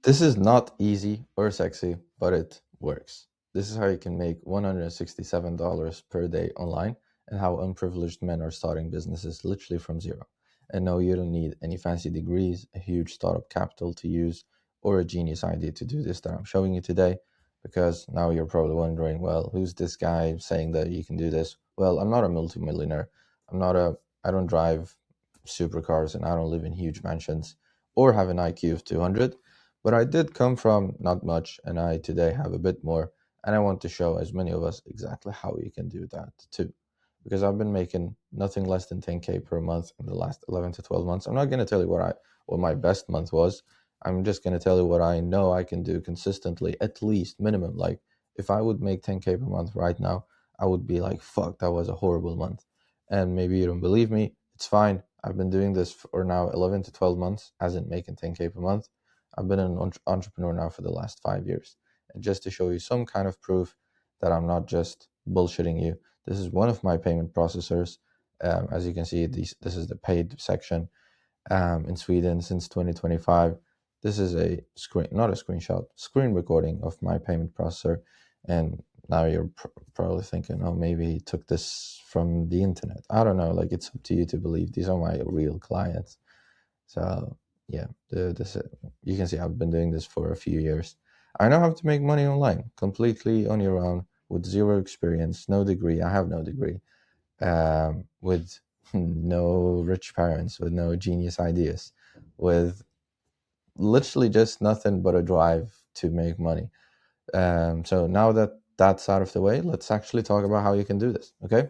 This is not easy or sexy, but it works. This is how you can make $167 per day online and how unprivileged men are starting businesses literally from zero. And no, you don't need any fancy degrees, a huge startup capital to use, or a genius idea to do this that I'm showing you today. Because now you're probably wondering, well, who's this guy saying that you can do this? Well, I'm not a multimillionaire. I don't drive supercars and I don't live in huge mansions or have an IQ of 200, but I did come from not much, and I today have a bit more. And I want to show as many of us exactly how you can do that too. Because I've been making nothing less than 10K per month in the last 11 to 12 months. I'm not going to tell you what my best month was. I'm just going to tell you what I know I can do consistently, at least minimum. Like if I would make 10K per month right now, I would be like, fuck, that was a horrible month. And maybe you don't believe me. It's fine. I've been doing this for now 11 to 12 months, as in making 10K per month. I've been an entrepreneur now for the last 5 years. And just to show you some kind of proof that I'm not just bullshitting you, this is one of my payment processors. As you can see, this is the paid section in Sweden since 2025. This is a not a screenshot, screen recording of my payment processor. And now you're probably thinking, oh, maybe he took this from the internet. I don't know. Like, it's up to you to believe. These are my real clients. So yeah, you can see I've been doing this for a few years. I know how to make money online completely on your own with zero experience, no degree. I have no degree, with no rich parents, with no genius ideas, with literally just nothing but a drive to make money. So now that that's out of the way, let's actually talk about how you can do this. Okay.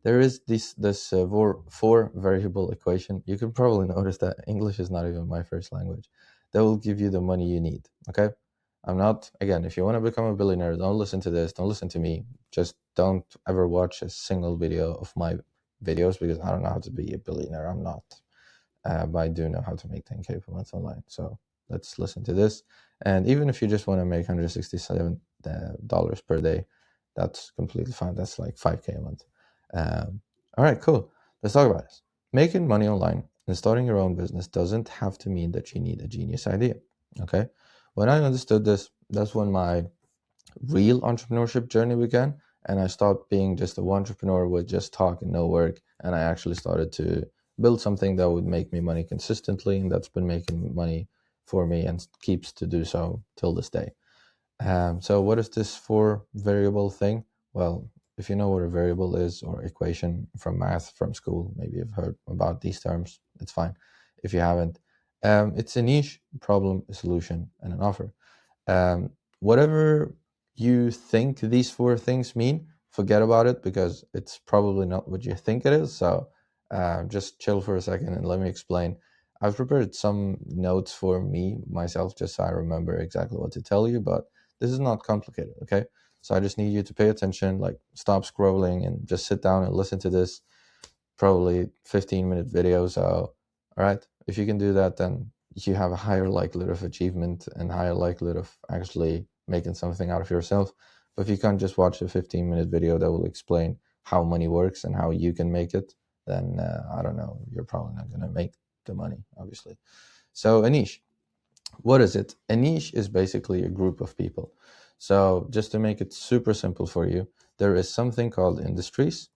There is this four variable equation. You can probably notice that English is not even my first language. That will give you the money you need. Okay. I'm not, again, if you want to become a billionaire, don't listen to this. Don't listen to me. Just don't ever watch a single video of my videos, because I don't know how to be a billionaire. I'm not. But I do know how to make 10K per month online. So let's listen to this. And even if you just want to make $167 per day, that's completely fine. That's like 5K a month. All right, cool. Let's talk about this. Making money online and starting your own business doesn't have to mean that you need a genius idea. Okay. When I understood this, that's when my real entrepreneurship journey began. And I stopped being just a entrepreneur with just talk and no work. And I actually started to build something that would make me money consistently. And that's been making money for me and keeps to do so till this day. So what is this four variable thing? Well, if you know what a variable is, or equation from math from school, maybe you've heard about these terms, it's fine. If you haven't, it's a niche, problem, a solution, and an offer. Whatever you think these four things mean, forget about it, because it's probably not what you think it is. So just chill for a second and let me explain. I've prepared some notes for myself, just so I remember exactly what to tell you, but this is not complicated, okay? So I just need you to pay attention, like stop scrolling and just sit down and listen to this probably 15-minute video. So, all right, if you can do that, then you have a higher likelihood of achievement and higher likelihood of actually making something out of yourself. But if you can't just watch a 15-minute video that will explain how money works and how you can make it, then I don't know, you're probably not going to make the money, obviously. So a niche. What is it? A niche is basically a group of people. So just to make it super simple for you, there is something called industries,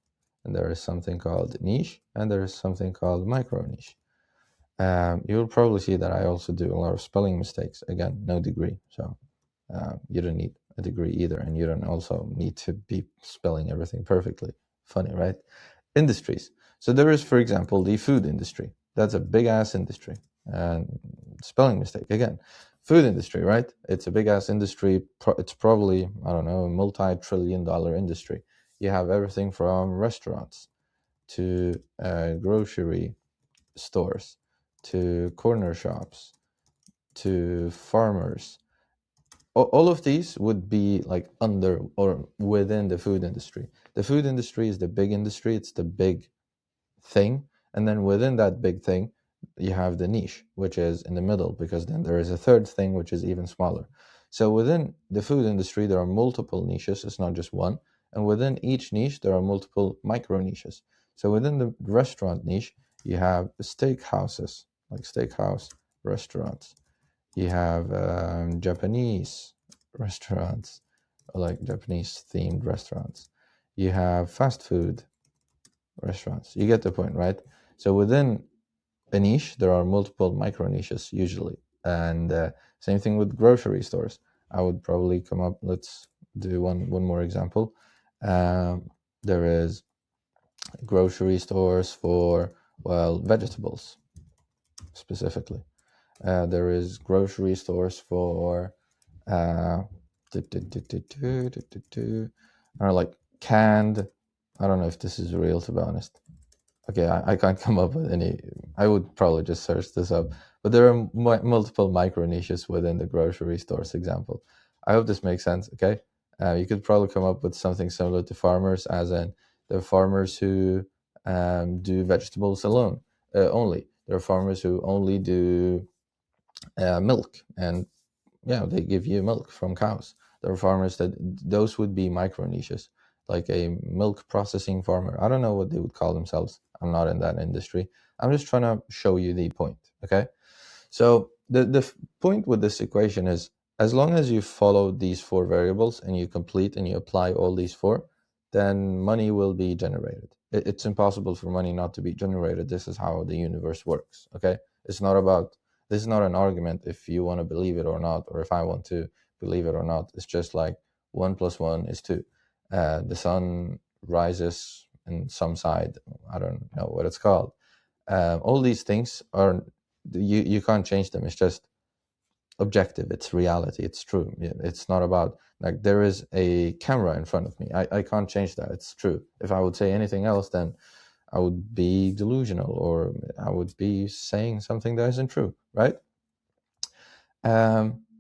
and there is something called niche, and there is something called micro niche. You'll probably see that I also do a lot of spelling mistakes. Again, no degree, so you don't need a degree either, and you don't also need to be spelling everything perfectly. Funny, right? Industries. So there is, for example, the food industry. That's a big ass industry. And spelling mistake again. Food industry, right? It's a big ass industry. It's probably, I don't know, a multi-trillion-dollar industry. You have everything from restaurants to grocery stores to corner shops to farmers. All of these would be like under or within the food industry. The food industry is the big industry. It's the big thing. And then within that big thing, you have the niche, which is in the middle, because then there is a third thing, which is even smaller. So within the food industry, there are multiple niches. It's not just one. And within each niche, there are multiple micro niches. So within the restaurant niche, you have steak houses, like steakhouse restaurants. You have Japanese restaurants, like Japanese themed restaurants. You have fast food restaurants. You get the point, right? So within a niche, there are multiple micro niches usually. And same thing with grocery stores. I would probably come up, let's do one more example. There is grocery stores for, well, vegetables specifically. There is grocery stores for uh, I don't know, like canned. I don't know if this is real, to be honest. Okay, I can't come up with any. I would probably just search this up. But there are multiple micro niches within the grocery stores example. I hope this makes sense. Okay, you could probably come up with something similar to farmers, as in there are farmers who do vegetables alone only. There are farmers who only do milk, and yeah, they give you milk from cows. There are farmers that those would be micro niches, like a milk processing farmer. I don't know what they would call themselves. I'm not in that industry. I'm just trying to show you the point. Okay. So the point with this equation is, as long as you follow these four variables and you complete and you apply all these four, then money will be generated. It's impossible for money not to be generated. This is how the universe works. Okay. It's not about, this is not an argument if you want to believe it or not, or if I want to believe it or not. It's just like 1 + 1 is 2. The sun rises in some side. I don't know what it's called. All these things are, you can't change them. It's just objective. It's reality. It's true. It's not about, like, there is a camera in front of me. I can't change that. It's true. If I would say anything else, then I would be delusional, or I would be saying something that isn't true, right?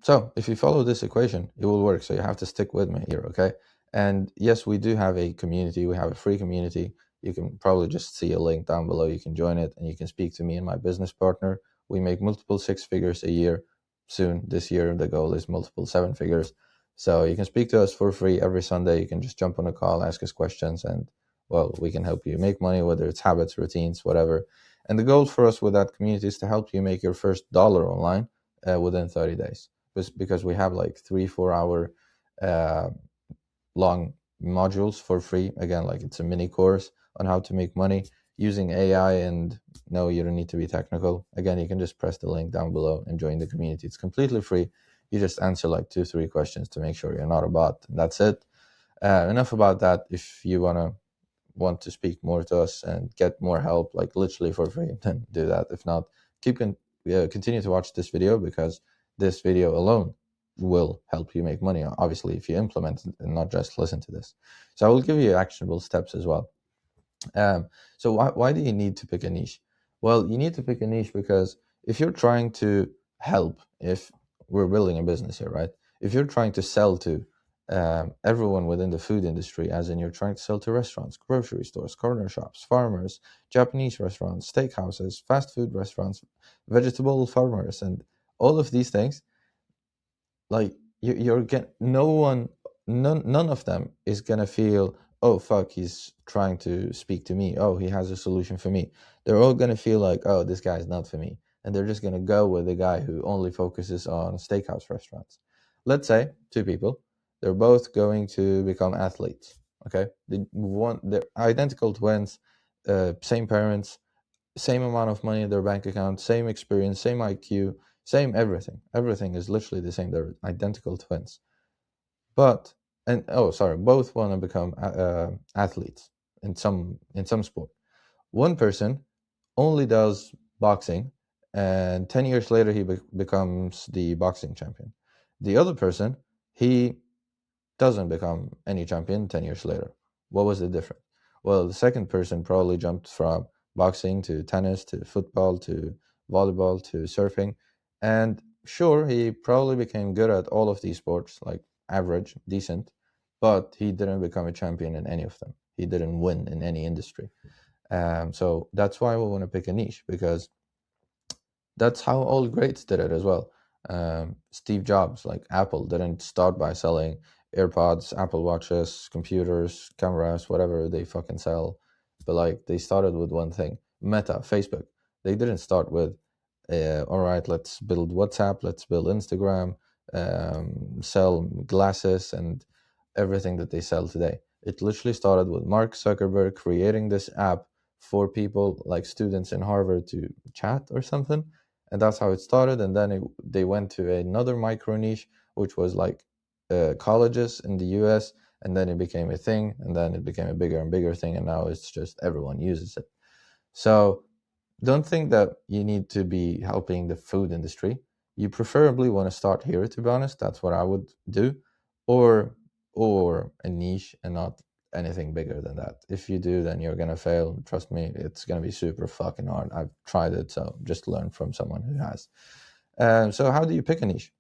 So if you follow this equation, it will work. So you have to stick with me here, okay? And yes, we do have a community. We have a free community. You can probably just see a link down below. You can join it and you can speak to me and my business partner. We make multiple 6 figures a year. Soon this year, the goal is multiple 7 figures. So you can speak to us for free every Sunday. You can just jump on a call, ask us questions, and well, we can help you make money, whether it's habits, routines, whatever. And the goal for us with that community is to help you make your first dollar online within 30 days, because we have like 3-4 hour uh, long modules for free. Again, like it's a mini course on how to make money using AI. And no, you don't need to be technical. Again, you can just press the link down below and join the community. It's completely free. You just answer like 2-3 questions to make sure you're not a bot. That's it. Enough about that. If you want to speak more to us and get more help, like literally for free, then do that. If not, continue to watch this video, because this video alone will help you make money, obviously, if you implement it and not just listen to this. So I will give you actionable steps as well. So why do you need to pick a niche? Well, you need to pick a niche because if you're trying to help, if we're building a business here, right? If you're trying to sell to everyone within the food industry, as in you're trying to sell to restaurants, grocery stores, corner shops, farmers, Japanese restaurants, steakhouses, fast food restaurants, vegetable farmers, and all of these things, like you're get no one, none of them is gonna feel, oh fuck, he's trying to speak to me, oh he has a solution for me. They're all gonna feel like, oh, this guy's not for me, and they're just gonna go with the guy who only focuses on steakhouse restaurants. Let's say two people, they're both going to become athletes. Okay, they're identical twins, same parents, same amount of money in their bank account, same experience, same IQ, same everything. Everything is literally the same. They're identical twins. But and oh, sorry, both want to become athletes in some sport. One person only does boxing, and 10 years later he becomes the boxing champion. The other person, he doesn't become any champion 10 years later. What was the difference? Well, the second person probably jumped from boxing to tennis to football to volleyball to surfing. And sure, he probably became good at all of these sports, like average, decent, but he didn't become a champion in any of them. He didn't win in any industry. So that's why we want to pick a niche, because that's how all greats did it as well. Steve Jobs, like Apple, didn't start by selling AirPods, Apple Watches, computers, cameras, whatever they fucking sell, but like they started with one thing. Meta, Facebook, they didn't start with all right, let's build WhatsApp, let's build Instagram, sell glasses and everything that they sell today. It literally started with Mark Zuckerberg creating this app for people like students in Harvard to chat or something. And that's how it started. And then they went to another micro niche, which was like colleges in the US. And then it became a thing. And then it became a bigger and bigger thing. And now it's just everyone uses it. So don't think that you need to be helping the food industry. You preferably want to start here, to be honest. That's what I would do. Or a niche and not anything bigger than that. If you do, then you're gonna fail. Trust me, it's gonna be super fucking hard. I've tried it, so just learn from someone who has. So how do you pick a niche?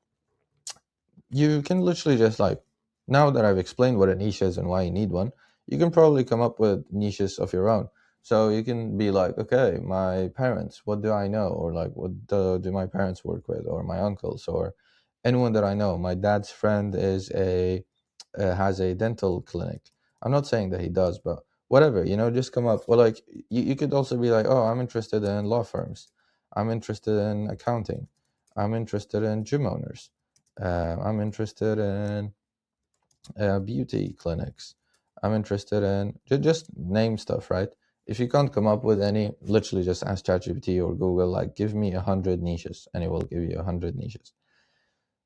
You can literally just like, now that I've explained what a niche is and why you need one, you can probably come up with niches of your own. So you can be like, okay, my parents, what do I know? Or like, what do my parents work with? Or my uncles, or anyone that I know. My dad's friend has a dental clinic. I'm not saying that he does, but whatever, just come up. Well, like you could also be like, oh, I'm interested in law firms. I'm interested in accounting. I'm interested in gym owners. I'm interested in beauty clinics. I'm interested in just name stuff, right? If you can't come up with any, literally just ask ChatGPT or Google, like, give me 100 niches, and it will give you 100 niches.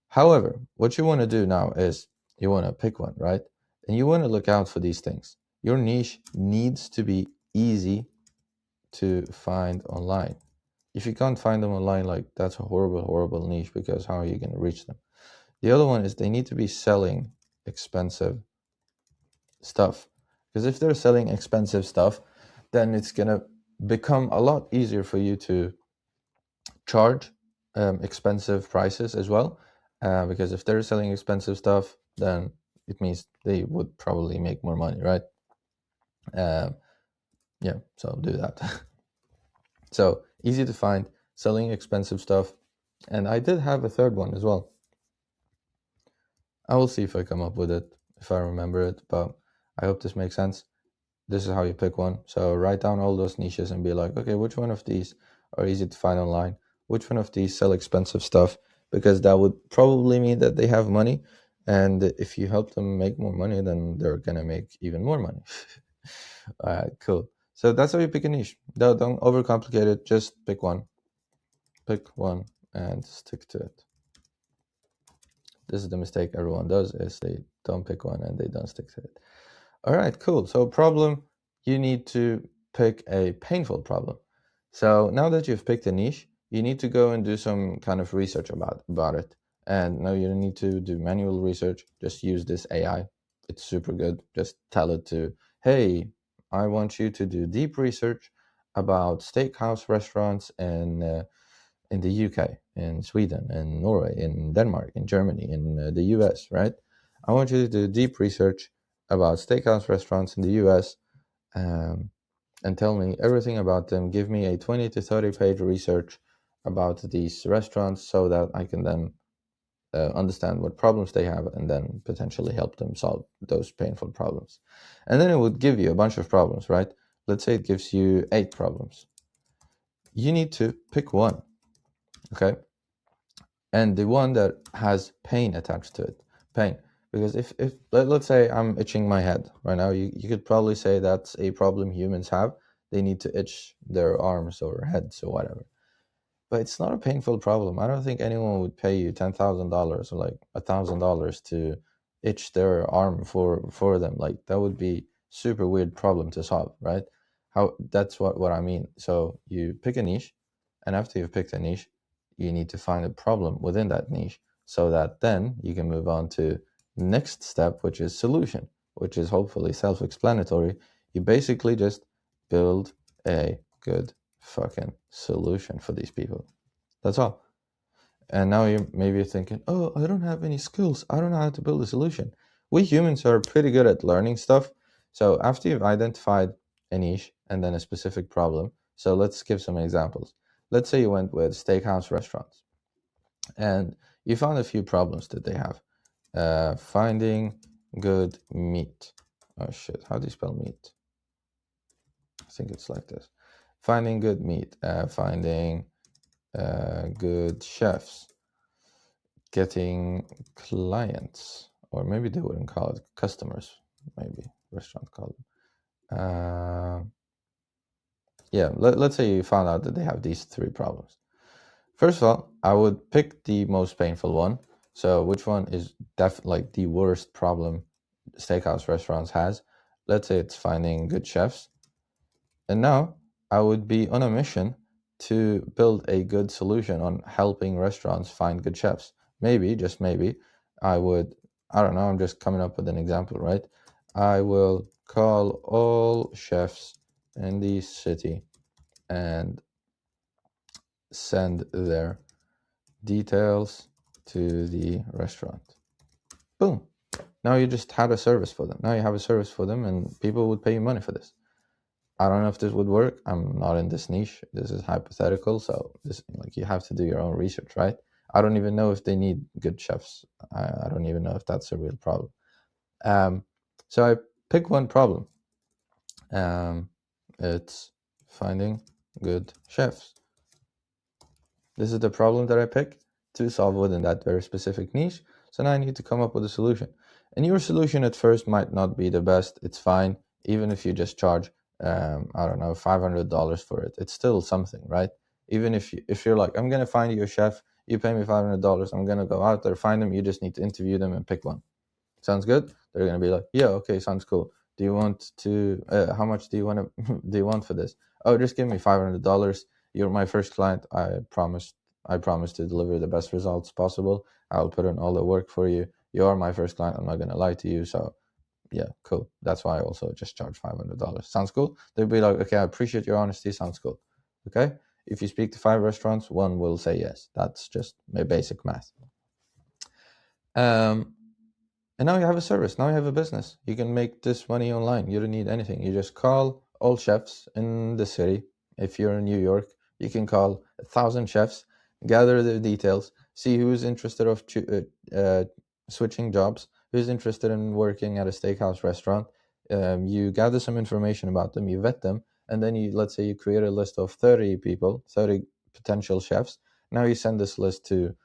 However, what you want to do now is you want to pick one, right? And you want to look out for these things. Your niche needs to be easy to find online. If you can't find them online, like, that's a horrible, horrible niche, because how are you going to reach them? The other one is they need to be selling expensive stuff. Because if they're selling expensive stuff, then it's going to become a lot easier for you to charge expensive prices as well. Because if they're selling expensive stuff, then it means they would probably make more money, right? Yeah, so do that. So easy to find, selling expensive stuff. And I did have a third one as well. I will see if I come up with it, if I remember it, but I hope this makes sense. This is how you pick one. So write down all those niches and be like, okay, which one of these are easy to find online? Which one of these sell expensive stuff? Because that would probably mean that they have money. And if you help them make more money, then they're going to make even more money. All right, cool. So that's how you pick a niche. Don't overcomplicate it. Just pick one. Pick one and stick to it. This is the mistake everyone does, is they don't pick one and they don't stick to it. All right, cool. So problem, you need to pick a painful problem. So now that you've picked a niche, you need to go and do some kind of research about it. And no, you don't need to do manual research. Just use this AI. It's super good. Just tell it to, hey, I want you to do deep research about steakhouse restaurants in the UK, in Sweden, in Norway, in Denmark, in Germany, in the US, right? I want you to do deep research about steakhouse restaurants in the US, and tell me everything about them. Give me a 20 to 30 page research about these restaurants so that I can then understand what problems they have and then potentially help them solve those painful problems. And then it would give you a bunch of problems, right? Let's say it gives you 8 problems. You need to pick one, okay? And the one that has pain attached to it. Pain. Because if let's say I'm itching my head right now, you could probably say that's a problem humans have. They need to itch their arms or heads or whatever. But it's not a painful problem. I don't think anyone would pay you $10,000 or like $1,000 to itch their arm for them. Like, that would be super weird problem to solve, right? That's what I mean. So you pick a niche, and after you've picked a niche, you need to find a problem within that niche so that then you can move on to next step, which is solution, which is hopefully self-explanatory. You basically just build a good fucking solution for these people. That's all. And now you maybe you're thinking, oh, I don't have any skills. I don't know how to build a solution. We humans are pretty good at learning stuff. So after you've identified a niche and then a specific problem, so let's give some examples. Let's say you went with steakhouse restaurants and you found a few problems that they have. Finding good meat. Oh shit, how do you spell meat? I think it's like this. Finding good meat. Finding good chefs getting clients, or maybe they wouldn't call it customers, maybe restaurant call them. Yeah, let's say you found out that they have these 3 problems. First of all, I would pick the most painful one. So which one is like the worst problem steakhouse restaurants has? Let's say it's finding good chefs. And now I would be on a mission to build a good solution on helping restaurants find good chefs. Maybe, just maybe, I don't know, I'm just coming up with an example, right? I will call all chefs in the city and send their details to the restaurant. Boom. Now you just had a service for them. Now you have a service for them, and people would pay you money for this. I don't know if this would work. I'm not in this niche. This is hypothetical, so this, like, you have to do your own research, right? I don't even know if they need good chefs. I don't even know if that's a real problem. So I pick one problem. It's finding good chefs. This is the problem that I pick to solve within that very specific niche. So now I need to come up with a solution. And your solution at first might not be the best. It's fine. Even if you just charge, I don't know, $500 for it, it's still something, right? Even if you're like, I'm going to find you a chef, you pay me $500, I'm going to go out there, find them, you just need to interview them and pick one. Sounds good? They're going to be like, yeah, okay, sounds cool. Do you want to, how much do you want to, do you want for this? Oh, just give me $500. You're my first client. I promise to deliver the best results possible. I'll put in all the work for you. You are my first client. I'm not going to lie to you. So yeah, cool. That's why I also just charge $500. Sounds cool? They'll be like, okay, I appreciate your honesty. Sounds cool. Okay. If you speak to 5 restaurants, 1 will say yes. That's just my basic math. And now you have a service. Now you have a business. You can make this money online. You don't need anything. You just call all chefs in the city. If you're in New York, you can call 1,000 chefs, gather their details, see who's interested of switching jobs, who's interested in working at a steakhouse restaurant. You gather some information about them, you vet them, and then let's say you create a list of 30 people, 30 potential chefs. Now you send this list to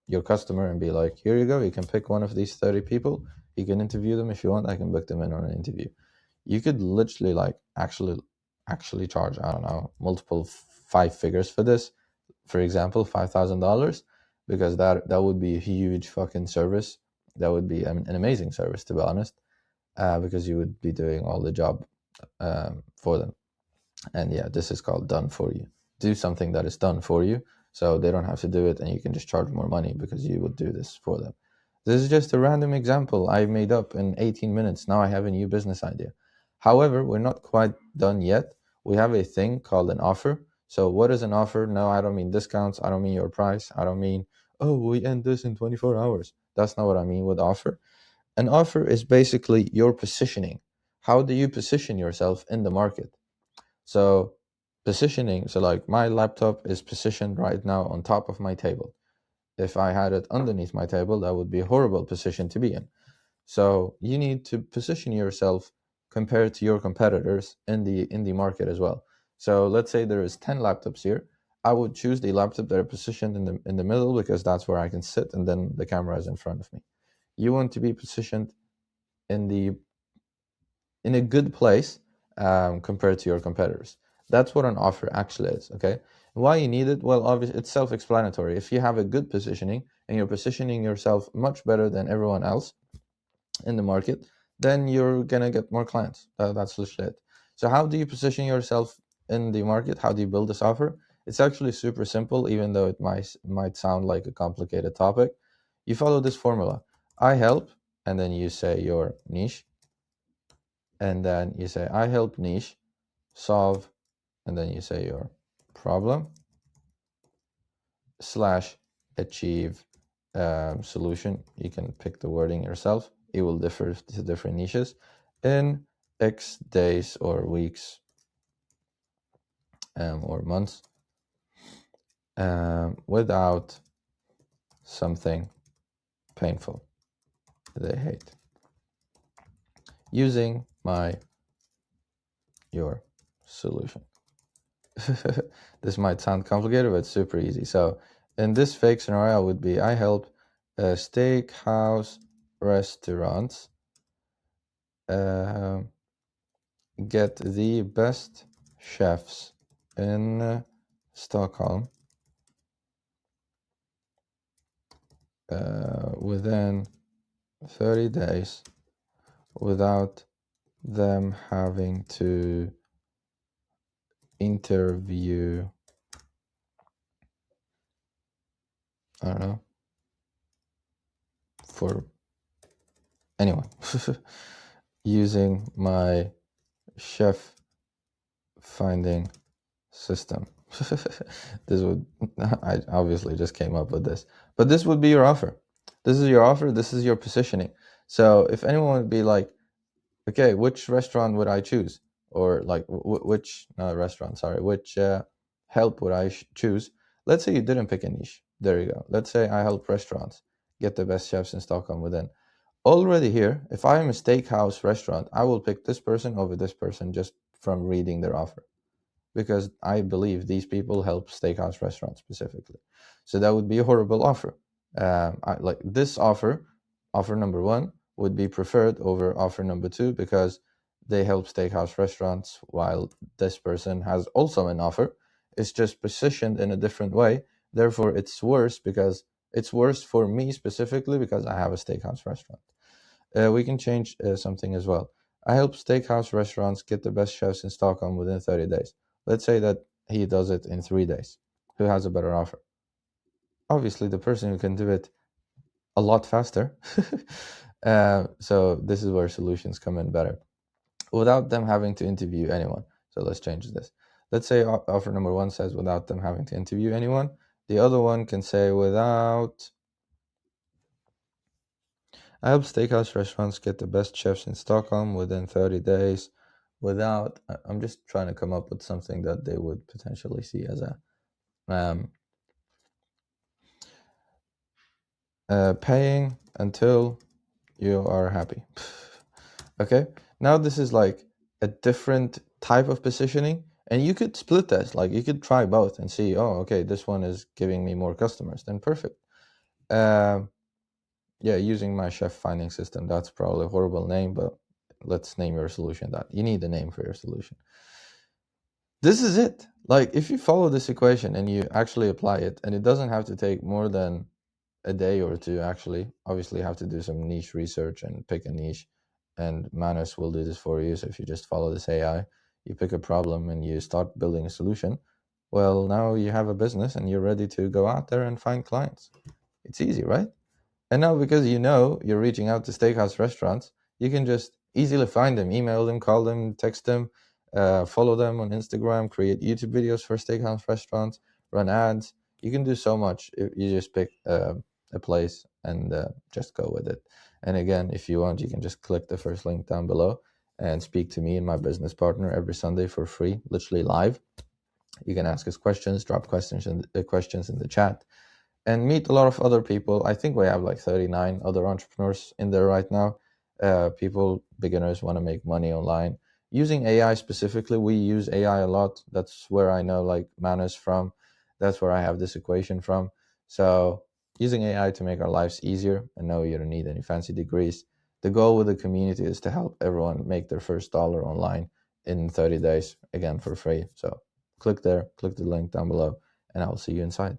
your customer and be like, here you go, you can pick one of these 30 people, you can interview them if you want, I can book them in on an interview. You could literally like actually charge, I don't know, multiple 5 figures for this. For example, $5,000, because that would be a huge fucking service. That would be an amazing service, to be honest, because you would be doing all the job for them. And yeah, this is called done for you. Do something that is done for you, so they don't have to do it, and you can just charge more money because you would do this for them. This is just a random example I made up in 18 minutes. Now I have a new business idea. However, we're not quite done yet. We have a thing called an offer. So what is an offer? No, I don't mean discounts. I don't mean your price. I don't mean, oh, we end this in 24 hours. That's not what I mean with offer. An offer is basically your positioning. How do you position yourself in the market? So positioning, so like my laptop is positioned right now on top of my table. If I had it underneath my table, that would be a horrible position to be in. So you need to position yourself compared to your competitors in the market as well. So let's say there is 10 laptops here. I would choose the laptop that are positioned in the middle, because that's where I can sit, and then the camera is in front of me. You want to be positioned in a good place compared to your competitors. That's what an offer actually is. Okay. Why you need it? Well, obviously it's self-explanatory. If you have a good positioning and you're positioning yourself much better than everyone else in the market, then you're gonna get more clients. That's literally it. So how do you position yourself in the market? How do you build this offer? It's actually super simple, even though it might sound like a complicated topic. You follow this formula. I help, and then you say your niche, and then you say I help niche solve, and then you say your problem / achieve solution. You can pick the wording yourself. It will differ to different niches in X days or weeks or months without something painful they hate, using your solution. This might sound complicated, but it's super easy. So in this fake scenario would be, I help steakhouse restaurants get the best chefs in Stockholm within 30 days without them having to interview, I don't know, for anyone using my chef finding system. This would, I obviously just came up with this, but this would be your offer. This is your offer. This is your positioning. So if anyone would be like, okay, which restaurant would I choose? Or like which restaurant, sorry, which help would I choose? Let's say you didn't pick a niche. There you go. Let's say I help restaurants get the best chefs in Stockholm within. Already here, if I am a steakhouse restaurant, I will pick this person over this person just from reading their offer, because I believe these people help steakhouse restaurants specifically. So that would be a horrible offer. Like this offer number one, would be preferred over offer number two because they help steakhouse restaurants, while this person has also an offer. It's just positioned in a different way. Therefore, it's worse because it's worse for me specifically because I have a steakhouse restaurant. We can change something as well. I help steakhouse restaurants get the best chefs in Stockholm within 30 days. Let's say that he does it in 3 days. Who has a better offer? Obviously, the person who can do it a lot faster. So this is where solutions come in better without them having to interview anyone. So let's change this. Let's say offer number one says without them having to interview anyone. The other one can say without. I help steakhouse restaurants get the best chefs in Stockholm within 30 days without. I'm just trying to come up with something that they would potentially see as a paying until you are happy. Okay, now this is like a different type of positioning, and you could split this. Like you could try both and see, oh, okay, this one is giving me more customers, then perfect. Yeah, using my chef finding system, that's probably a horrible name, but let's name your solution that. You need a name for your solution. This is it. Like if you follow this equation and you actually apply it, and it doesn't have to take more than a day or two, actually. Obviously, you have to do some niche research and pick a niche, and Manus will do this for you. So if you just follow this AI, you pick a problem and you start building a solution, well, now you have a business and you're ready to go out there and find clients. It's easy, right? And now because you know you're reaching out to steakhouse restaurants, you can just easily find them, email them, call them, text them, follow them on Instagram, create YouTube videos for steakhouse restaurants, run ads. You can do so much if you just pick a place and just go with it. And again, if you want, you can just click the first link down below and speak to me and my business partner every Sunday for free, literally live. You can ask us questions, drop questions in the chat, and meet a lot of other people. I think we have like 39 other entrepreneurs in there right now. Beginners want to make money online. Using AI specifically, we use AI a lot. That's where I know like Manus from. That's where I have this equation from. So using AI to make our lives easier, and no, you don't need any fancy degrees. The goal with the community is to help everyone make their first dollar online in 30 days, again, for free. So click there, click the link down below, and I will see you inside.